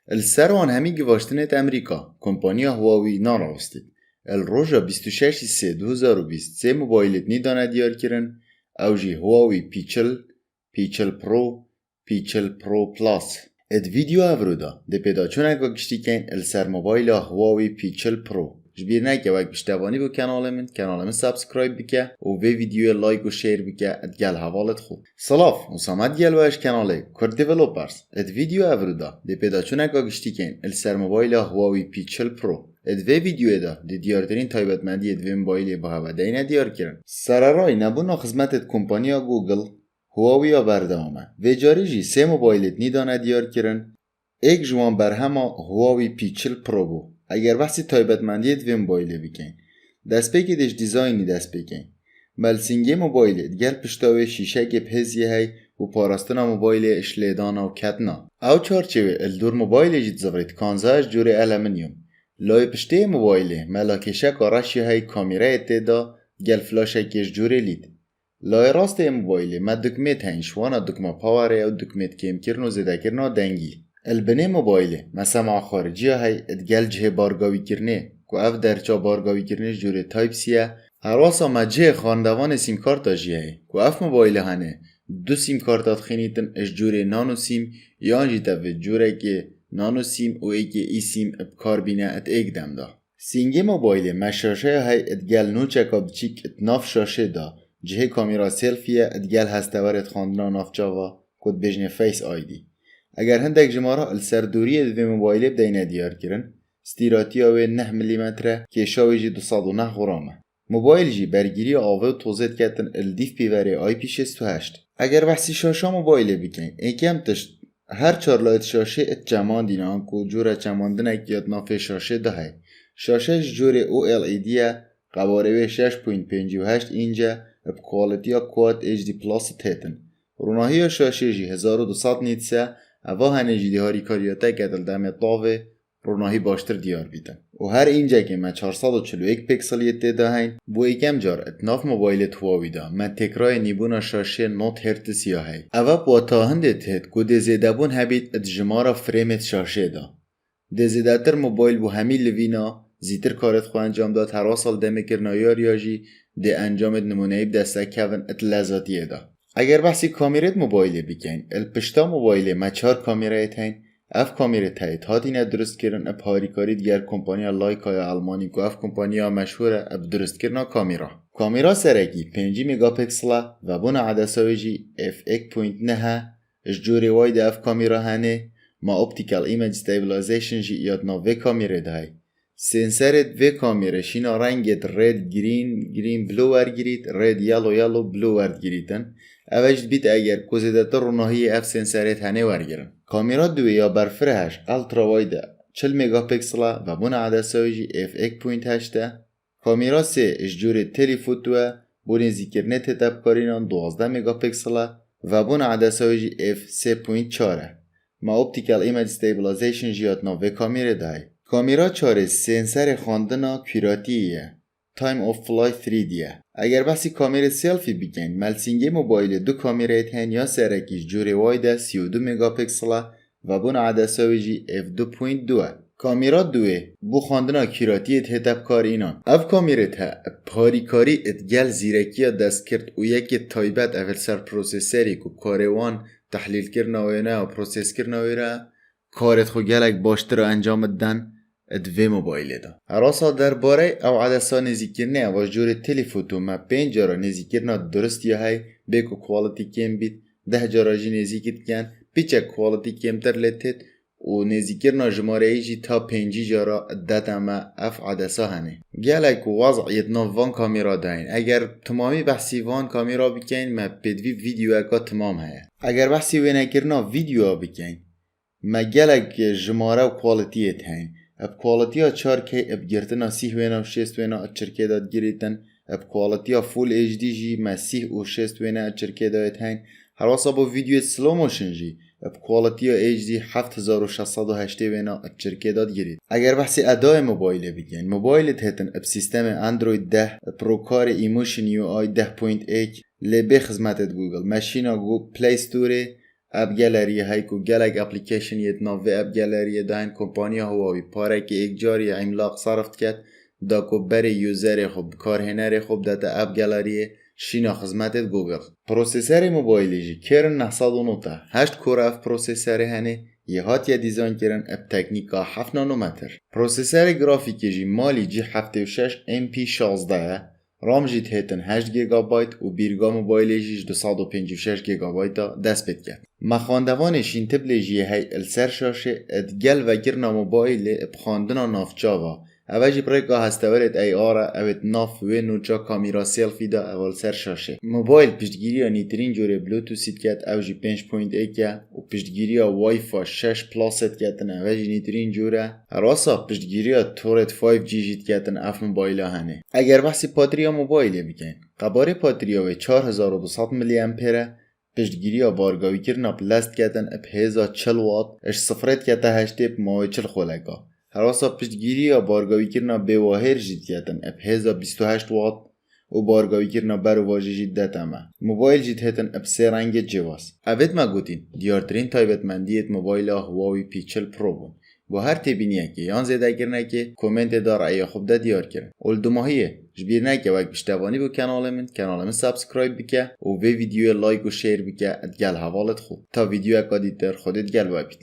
السروان همی گواشتنت امریکا کمپانیا هواوی ناراستید. الروجا 26/3/2020 سه موبایلت نیدانه دیار کرن او جی هواوی پیچل پرو پلاس. اد ویدیو افرودا ده پیدا چون اگه گشتی کن السر موبایل هواوی پیچل پرو. جبیر نکه وقت پشتوانی بو کانال من سابسکرایب بکه و به ویدیو لایک و شیر بکه ادگل حوالت خوب. سلاف مسامت گل وش کاناله کرد دیولوپرز. اد ویدیو افرودا ده پیدا چون اگه گشتی کن السر موبایل هواوی پیچل پرو. اد ویدیو دا ده دیارترین تایبەتمەندی اد موبایلی با هوا دینه دیار کرن. سرارای نبونا خدمت کمپانیا گوگل هواوی بردامه. و جاری جی سه موبایلت نیدانه دیار کرن. ایک جوان بر همه هواوی پیچل پرو بو. اگر بحثی تایبەتمەندی اد موبایلی بکن. دست پیکی دش دیزاینی دست پیکن. ملسینگی موبایلت گل پشتاوی شیشه که پهزیه هی و پاراستنا موبایل اشلیدانا و کتنا. او چارچوه الدور موبایلی جید زورید کانزاش جوری المنیوم. لای پشته موبایله ملاکشه کاراشی های کامیرا اتدا گل فلاشه کش جوری لید. لای راست موبایله ما دکمه تنشوانا دکمه پاوره او دکمه کم کرن و زده کرنا دنگی. البنه موبایله مثلا خارجی های ادگل جه بارگاوی کرنه که اف درچا بارگاوی کرنه جوری تایپ سیه. هر واسا ما جه خاندوان سیم کارت جیه که اف موبایله هنه دو سیم کارتات خینیتن اش جوری نانو سیم یا انجی تفه جوره که نانو سیم و ایک ای سیم اب کاربینه ات ایک دم دا. سینگی موبایل مشاشه های ادگل نوچه کابچیک ات ناف شاشه دا جه کامیرا سلفیه ادگل هستوار ات خاندنا ناف جاوا کد بجنه فیس آیدی. اگر هندک جمارا السردوری اد موبایل بدینه دیار کرن ستیراتی آوه 9 میلیمتره که شاوی جی 209 غرامه. موبایل جی برگیری آوه و توزید کتن الدیف پیوری آی پی 68. اگر بحثی شاشا موبایل بکن ایکم تشت هر چهار لایت شاشه ات جمان دینان کو جوره جماندن اکیاد نافه شاشه دهی. شاشه جوره OLED قواره 6.58 اینجا اب کوالیتیا کواد HD پلاس تیتن. روناهی شاشه جی 1200 نیتسه اوه هنه جی دیهاری کاریاته کدل دمه طاوه روناهی باشتر دیار بیدن. و هر اینجا که من 441 پیکسلیت دهین بو ایکم جار اتناف موبایلت هواوی دا من تکرای نیبونا شاشه نوت هرتز یاهی. اوه با تاهنده تهد که دزیده بون هبید ات جمارا فریمت شاشه دا. دزیده تر موبایل بو همی لوینا زیتر کارت خو انجام داد هر سال دمه کرنایار یاجی ده انجامت نمونه دسته کون ات لذاتیه دا. اگر بحثی کامیرت موبایل بکن الپشتا موبایل ما 4 کامیرایت هین اف کامیره تایید هاتینه درست کردن اپ هاریکاری دیگر کمپانیا لایکای آلمانی که اف کمپانیا مشهوره اپ درست کردن کامیرا سرکی 5 مگاپیکسلا و بنا عدسه جی f1.9 اش جوری واید اف کامیرا هنه ما اپتیکال ایمیج استیبلایزیشن جی یادنا و کامیره دای سنسرت و کامیره شینا رنگت رد گرین بلو ورگیرید رد یالو بلو ورگیریدن اوجد بیت اگر کوزیدتر روناهی اف سنسرت هنه ورگیرن کامیرا دوی یا برفرهش الترا واید 40 مگاپیکسلا و بنا عدسه جی f1.8 کامیرا 3 اش جوری تلیفوتوه بونی ذکرنه تتب کارینان 12 مگاپیکسلا و بنا عدسه جی f3.4 ما اپتیکال ایمیج استیبلایزیشن جیاتنا و کامیره دای کامیرا 4 سنسر خواندنا کیراتیه تایم آف فلای 3دیه اگر بحثی کامیره سلفی بگن ملسینگی موبایل دو کامیره هن یا سرکیش جوری واید 32 مگاپیکسلا و بون عدسه جی f2.2 کامیرا دوه بو خواندنا کیراتی هتب کار اینان اف کامیره ته پاریکاری اتگل زیرکی دست کرد و یکی تایبت اول سر پروسیسری که کاروان تحلیل کرناوینا و پروسس کرناویرا کارت خو گلک باشتر انجام دن ادوی موبایل دا هراسا درباره او عدسا نزیکرنه و جور تلیفوتو ما 5 جارا نزیکرنا درست یا های بیکو کوالیتی کم بید 10 جارا جی نزیکت کن پیچه کوالیتی کمتر لتت و نزیکرنا جماره ایجی تا 5 جارا داتا ما اف عدسا هنه گلک وضعیتنا وان کامیرا داین اگر تمامی بحثی وان کامیرا بکن ما پیدوی ویدیو اکا تمام هیا اگر بحثی وینه کرنا ویدیو بکن ما گلک جماره و کوالیتیت هین اب کوالیتیا 4K اب گرتنا 30 وینا و 6 وینا اچرکه داد گریتن اب کوالیتیا فول HD جی ما 30 و 6 وینا اچرکه داد هین هر واسه با ویدیو سلو موشن جی اب کوالیتیا HD 7608 وینا اچرکه داد گرید اگر بحثی ادای موبایل بگین موبایلت هتن اب سیستم اندروید 10 پرو کار ایموشن UI 10.1 لبه خدمت گوگل ماشینا گوگل پلی ستوره اپ گالری هایکو گلگ اپلیکیشن یت ناو اپ گالری داین کمپانی هواوی پاره که یک جاری عملاق صرفت کرد دا کو بری یوزر خوب کارهنر خوب داتا اپ گالری شینا خدمت گوگل. پروسسور موبایلی جی کرن 909 8 کور اف پروسسور هنه یه هات دیزاین کردن اب تکنیکا 7 نانومتر. پروسسور گرافیکی جی مالی جی 76 MP16 رام جی هتن 8 گیگابایت و بیرگا موبایلی جی 256 گیگابایت دست پید کرد. مخاندوانش این تبلی جی هی السر شاشه ادگل و گرنا موبایل بخاندنا نافچاوا اوجی برگا هستورت ای آره اوت ناف و نوچا کامیرا سیلفی دا اول سر شاشه. موبایل پشتگیری نیترین جوره بلوتوثیت کت اوجی 5.1 و پشتگیری وای فای 6 پلاست کتن اوجی نیترین جوره. راسا پشتگیری تورت 5G جیت کتن اف موبایل هنه. اگر بحثی پاتریا موبایلی بکن قباره پاتریا و 4200 میلی امپره پشتگیری بارگاوی کرنا پلاست کتن اب 1040 وات اش صفرت کته هشتیب ماوی 40 خولگا. هراسا پشتگیری بارگاوی کرنا به واهر جید کتن اب 1028 وات و بارگاوی کرنا برو واجه جید دتمه. موبایل جید هتن اب سه رنگ جواز. اوید ما گوتین دیارترین تایبت مندیت موبایل هواوی پیچل پرو بون. با هر تبینیه که یان زیده کرنه که کومنت دار ای خوب ده دیار کرن. اول دو ماهیه جبیر نکه وقت پشتوانی بو کانال من سابسکرایب بکه و ویدیو لایک و شیر بکه ادگل حوالت خوب تا ویدیو اکادیتر خودت گل وابید.